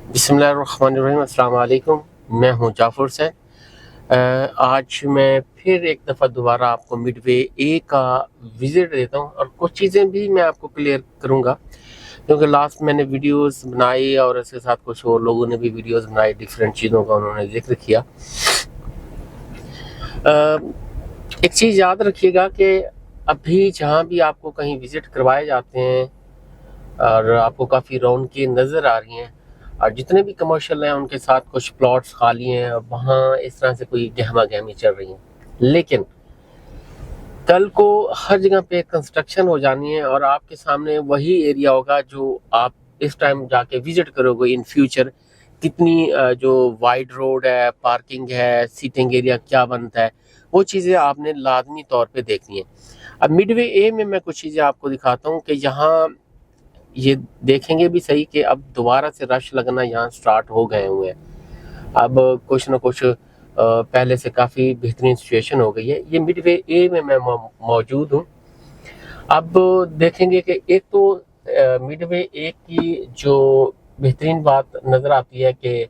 बिस्मिल्लाहिर्रहमानिर्रहीम, अस्सलाम वालेकुम। मैं हूं जाफ़र हुसैन। आज मैं फिर एक दफ़ा दोबारा आपको मिडवे ए का विज़िट देता हूं और कुछ चीज़ें भी मैं आपको क्लियर करूंगा, क्योंकि लास्ट मैंने वीडियोस बनाई और इसके साथ कुछ और लोगों ने भी वीडियोस बनाई, डिफरेंट चीज़ों का उन्होंने जिक्र किया। एक चीज़ याद रखिएगा कि अभी जहां भी आपको कहीं विज़िट करवाए जाते हैं और आपको काफ़ी रौनकें नज़र आ रही हैं और जितने भी कमर्शियल हैं उनके साथ कुछ प्लॉट्स खाली हैं और वहाँ इस तरह से कोई गहमा गहमी चल रही है, लेकिन कल को हर जगह पे कंस्ट्रक्शन हो जानी है और आपके सामने वही एरिया होगा जो आप इस टाइम जाके विजिट करोगे इन फ्यूचर। कितनी जो वाइड रोड है, पार्किंग है, सीटिंग एरिया क्या बनता है, वो चीज़ें आपने लाजमी तौर पे देखनी है। अब मिडवे ए में मैं कुछ चीज़ें आपको दिखाता हूँ कि यहाँ ये देखेंगे भी सही कि अब दोबारा से रश लगना यहाँ स्टार्ट हो गए हुए हैं। अब कुछ ना कुछ पहले से काफ़ी बेहतरीन सिचुएशन हो गई है। ये मिडवे ए में मैं मौजूद हूँ। अब देखेंगे कि एक तो मिडवे ए की जो बेहतरीन बात नज़र आती है कि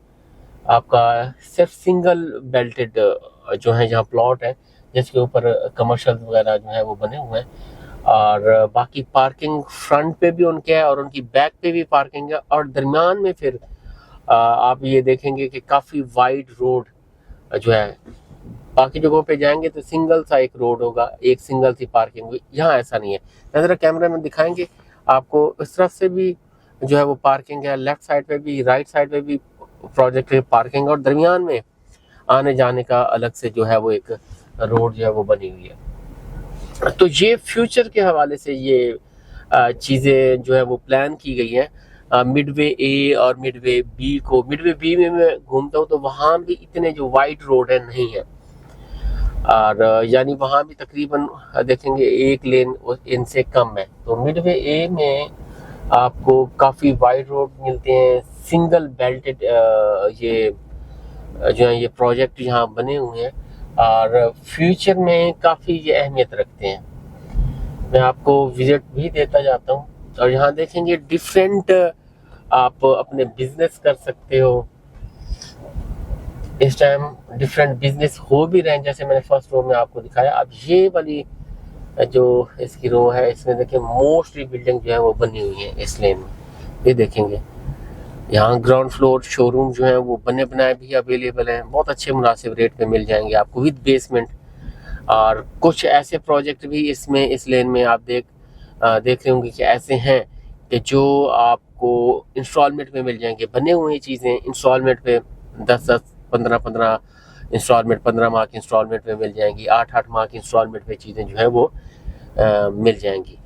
आपका सिर्फ सिंगल बेल्टेड जो है यहाँ प्लॉट है, जिसके ऊपर कमर्शियल वगैरह जो है वो बने हुए हैं और बाकी पार्किंग फ्रंट पे भी उनके है और उनकी बैक पे भी पार्किंग है और दरमियान में फिर आप ये देखेंगे कि काफ़ी वाइड रोड जो है। बाकी जगहों पे जाएंगे तो सिंगल सा एक रोड होगा, एक सिंगल सी पार्किंग होगी, यहाँ ऐसा नहीं है। ज़रा कैमरा में दिखाएंगे आपको, इस तरफ से भी जो है वो पार्किंग है, लेफ्ट साइड पे भी, राइट साइड पे भी प्रोजेक्ट है पार्किंग और दरमियान में आने जाने का अलग से जो है वो एक रोड जो है वो बनी हुई है। तो ये फ्यूचर के हवाले से ये चीज़ें जो है वो प्लान की गई हैं। मिडवे ए और मिडवे बी को, मिडवे बी में मैं घूमता हूँ तो वहाँ भी इतने जो वाइड रोड है नहीं है और यानी वहाँ भी तकरीबन देखेंगे एक लेन इनसे कम है। तो मिडवे ए में आपको काफ़ी वाइड रोड मिलते हैं, सिंगल बेल्टेड ये जो है ये प्रोजेक्ट यहाँ बने हुए हैं और फ्यूचर में काफ़ी ये अहमियत रखते हैं। मैं आपको विजिट भी देता जाता हूँ और यहाँ देखेंगे डिफरेंट आप अपने बिजनेस कर सकते हो। इस टाइम डिफरेंट बिजनेस हो भी रहे हैं, जैसे मैंने फर्स्ट रो में आपको दिखाया। अब ये वाली जो इसकी रो है, इसमें देखिए मोस्टली बिल्डिंग जो है वो बनी हुई है इस लेन में। ये देखेंगे यहाँ ग्राउंड फ्लोर शोरूम जो है वो बने बनाए भी अवेलेबल हैं, बहुत अच्छे मुनासिब रेट पे मिल जाएंगे आपको विद बेसमेंट। और कुछ ऐसे प्रोजेक्ट भी इसमें इस लेन में आप देख रहे होंगे कि ऐसे हैं कि जो आपको इंस्टॉलमेंट में मिल जाएंगे। बने हुए चीज़ें इंस्टॉलमेंट पे 10-10, 15-15 इंस्टॉलमेंट, 15 माह की इंस्टॉलमेंट में मिल जाएंगी, 8-8 माह की इंस्टॉलमेंट में चीज़ें जो है वो मिल जाएंगी।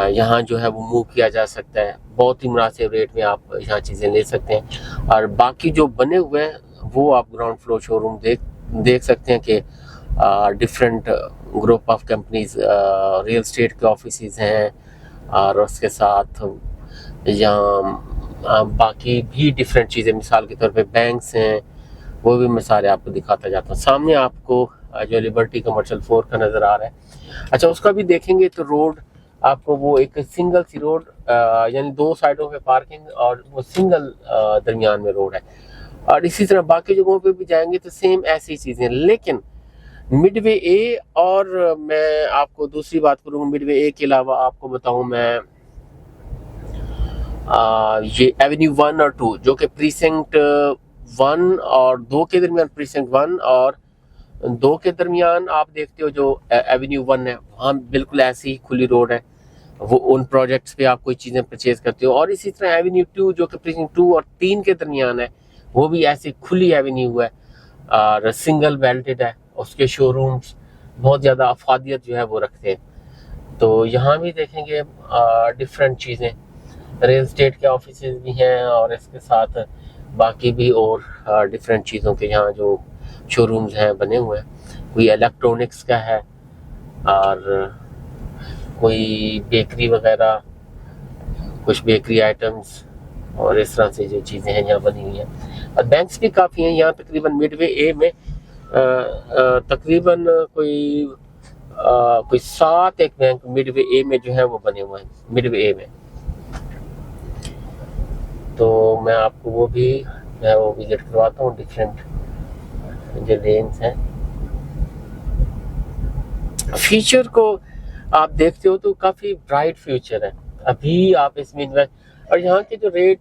यहाँ जो है वो मूव किया जा सकता है, बहुत ही मुनासिब रेट में आप यहाँ चीज़ें ले सकते हैं। और बाकी जो बने हुए हैं वो आप ग्राउंड फ्लोर शोरूम देख सकते हैं कि different group of companies, real estate के ऑफिसेज हैं और उसके साथ यहाँ बाकी भी डिफरेंट चीज़ें, मिसाल के तौर पे बैंक्स हैं, वो भी मैं सारे आपको दिखाता जाता हूँ। सामने आपको जो लिबर्टी कमर्शियल 4 का नज़र आ रहा है, अच्छा उसका भी देखेंगे तो रोड आपको वो एक सिंगल सी रोड यानी 2 साइडों पे पार्किंग और वो सिंगल दरमियान में रोड है। और इसी तरह बाकी जगहों पे भी जाएंगे तो सेम ऐसी चीज़ें। लेकिन मिडवे ए और मैं आपको दूसरी बात करूँगा, मिडवे ए के अलावा आपको बताऊँ मैं ये एवेन्यू 1 और 2 जो कि प्रीसिंक्ट 1 और 2 के दरमियान, प्रीसिंक्ट 1 और 2 के दरमियान आप देखते हो जो एवेन्यू 1 है, वहाँ बिल्कुल ऐसी ही खुली रोड है। वो उन प्रोजेक्ट्स पे आप कोई चीज़ें परचेज करते हो। और इसी तरह एवेन्यू 2 जो कि प्रीसिंक्ट 2 और 3 के दरमियान है, वो भी ऐसी खुली एवेन्यू है और सिंगल बेल्टेड है। उसके शोरूम्स बहुत ज़्यादा अफादियत जो है वो रखते हैं। तो यहाँ भी देखेंगे डिफरेंट चीज़ें, रियल स्टेट के ऑफिसेज भी हैं और इसके साथ बाकी भी और डिफरेंट चीज़ों के यहाँ जो शोरूम्स हैं बने हुए हैं। कोई इलेक्ट्रॉनिक्स का है और कोई बेकरी वगैरह, कुछ बेकरी आइटम्स और इस तरह से जो चीज़ें हैं यहाँ बनी हुई हैं। और बैंक्स भी काफ़ी हैं यहाँ, तकरीबन मिडवे ए में तकरीबन कोई 7 एक बैंक मिडवे ए में जो है वो बने हुए हैं। मिडवे ए में तो मैं आपको वो भी मैं वो विजिट करवाता हूँ। डिफरेंट जो लेन्स हैं, फ्यूचर को आप देखते हो तो काफ़ी ब्राइट फ्यूचर है। अभी आप इसमें इन्वेस्ट, और यहाँ के जो रेट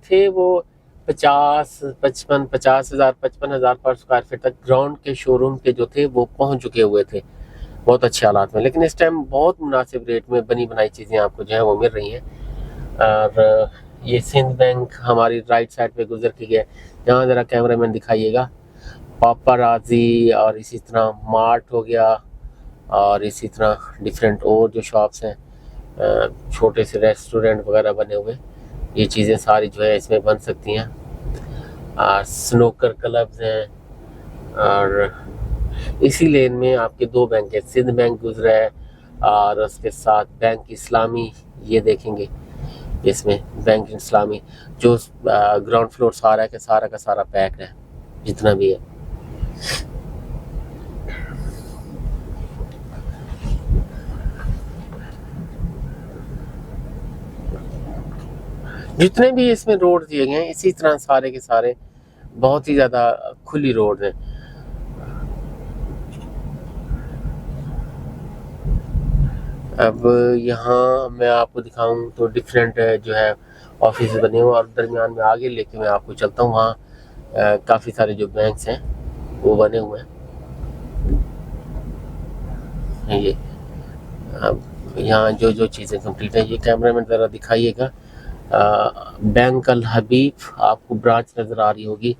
थे वो 50,000 55,000 पर स्क्वायर फीट तक ग्राउंड के शोरूम के जो थे वो पहुँच चुके हुए थे बहुत अच्छे हालात में। लेकिन इस टाइम बहुत मुनासिब रेट में बनी बनाई चीज़ें आपको जो है वो मिल रही हैं। और ये सिंध बैंक हमारी राइट साइड पे गुजर के गया, यहाँ ज़रा कैमरा मैन दिखाइएगा। पापाराजी और इसी तरह मार्ट हो गया, और इसी तरह डिफरेंट और जो शॉप्स हैं, छोटे से रेस्टोरेंट वगैरह बने हुए, ये चीज़ें सारी जो है इसमें बन सकती हैं। और स्नूकर क्लब्स हैं, और इसी लेन में आपके दो बैंक है, सिंध बैंक गुजरा है और उसके साथ बैंक इस्लामी, ये देखेंगे इसमें बैंक इस्लामी जो ग्राउंड फ्लोर सारा का सारा पैक है जितना भी है। जितने भी इसमें रोड दिए गए हैं इसी तरह सारे के सारे बहुत ही ज़्यादा खुली रोड हैं। अब यहाँ मैं आपको दिखाऊं तो डिफरेंट जो है ऑफिस बने हुए, और दरमियान में आगे लेके मैं आपको चलता हूँ। वहाँ काफ़ी सारे जो बैंक्स हैं वो बने हुए हैं। ये अब यहाँ जो जो चीज़ें कंप्लीट हैं, ये कैमरा में ज़रा दिखाइएगा। बैंक अल हबीब आपको ब्रांच नज़र आ रही होगी,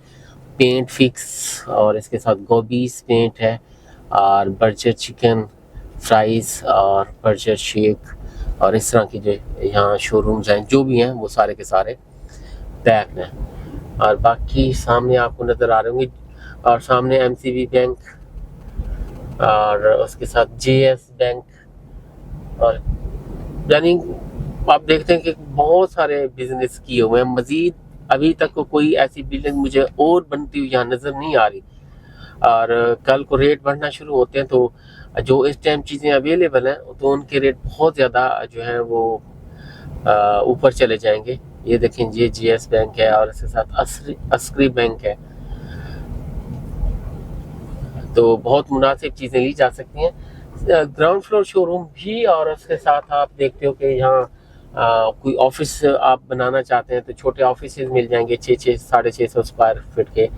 पेंट फिक्स, और इसके साथ गोबीज पेंट है, और बर्गर चिकन फ्राइज़ और बर्गर शेक, और इस तरह की जो यहाँ शोरूम्स हैं जो भी हैं वो सारे के सारे पैक हैं। और बाकी सामने आपको नज़र आ रहे होंगे, और सामने एमसीबी बैंक और उसके साथ जेएस बैंक, और यानी आप देखते हैं कि बहुत सारे बिजनेस किए हुए हैं। मज़ीद अभी तक कोई ऐसी बिल्डिंग मुझे और बनती हुई यहाँ नज़र नहीं आ रही, और कल को रेट बढ़ना शुरू होते हैं तो जो इस टाइम चीज़ें अवेलेबल हैं तो उनके रेट बहुत ज़्यादा जो है वो ऊपर चले जाएंगे। ये देखें, ये जीएस बैंक है और इसके साथ अस्करी बैंक है, तो बहुत मुनासिब चीज़ें ली जा सकती हैं। ग्राउंड फ्लोर शोरूम भी, और उसके साथ आप देखते हो कि यहाँ कोई ऑफिस आप बनाना चाहते हैं तो छोटे ऑफिस मिल जाएंगे 600-650 स्क्वायर फीट के,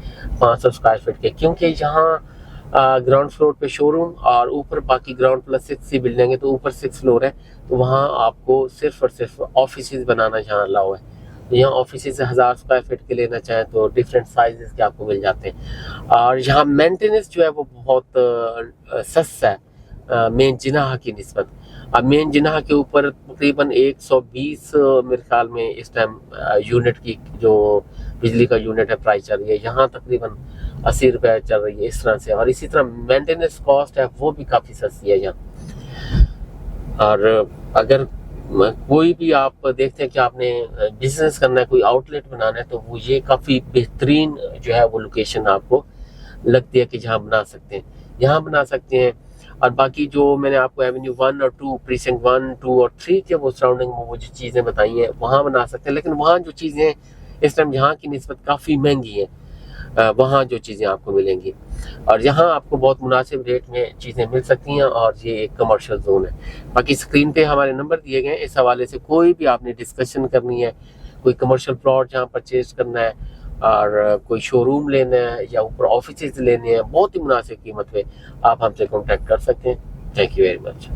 500 स्क्वायर फीट के, क्योंकि यहाँ ग्राउंड फ्लोर पे शोरूम और ऊपर बाकी ग्राउंड प्लस 6 सी बिल्डिंग है, तो ऊपर 6 फ्लोर है, तो वहाँ आपको सिर्फ और सिर्फ ऑफिस बनाना यहाँ अलाउ है। तो यहाँ ऑफिस 1000 स्क्वायर फीट के लेना चाहें तो डिफरेंट साइजेस के आपको मिल जाते हैं। और यहाँ मेंटेनेंस जो है वो बहुत सस्ता है मेन जिनाह की निस्बत। अब मेन जिनाह के ऊपर तकरीबन 120 मेरे ख्याल में इस टाइम यूनिट की जो बिजली का यूनिट है प्राइस चल रही है, यहाँ तकरीबन 80 रुपये चल रही है इस तरह से। और इसी तरह मेंटेनेंस कॉस्ट है वो भी काफ़ी सस्ती है यहाँ। और अगर कोई भी आप देखते हैं कि आपने बिजनेस करना है, कोई आउटलेट बनाना है, तो वो ये काफ़ी बेहतरीन जो है वो लोकेशन आपको लगती है कि जहाँ बना सकते हैं, यहाँ बना सकते हैं। और बाकी जो मैंने आपको एवेन्यू 1 और 2 प्रीसिंक्ट 1, 2 और 3 के वो सराउंडिंग में वो जो चीज़ें बताई हैं वहाँ बना सकते हैं, लेकिन वहाँ जो चीज़ें इस टाइम यहाँ की निस्बत काफ़ी महंगी हैं, वहाँ जो चीज़ें आपको मिलेंगी, और यहाँ आपको बहुत मुनासिब रेट में चीज़ें मिल सकती हैं, और ये एक कमर्शियल जोन है। बाकी स्क्रीन पे हमारे नंबर दिए गए हैं, इस हवाले से कोई भी आपने डिस्कशन करनी है, कोई कमर्शियल प्लॉट जहाँ परचेज करना है, और कोई शोरूम लेना है, या ऊपर ऑफिस लेने हैं बहुत ही मुनासिब कीमत पे, आप हमसे कॉन्टैक्ट कर सकते हैं। Thank you very much.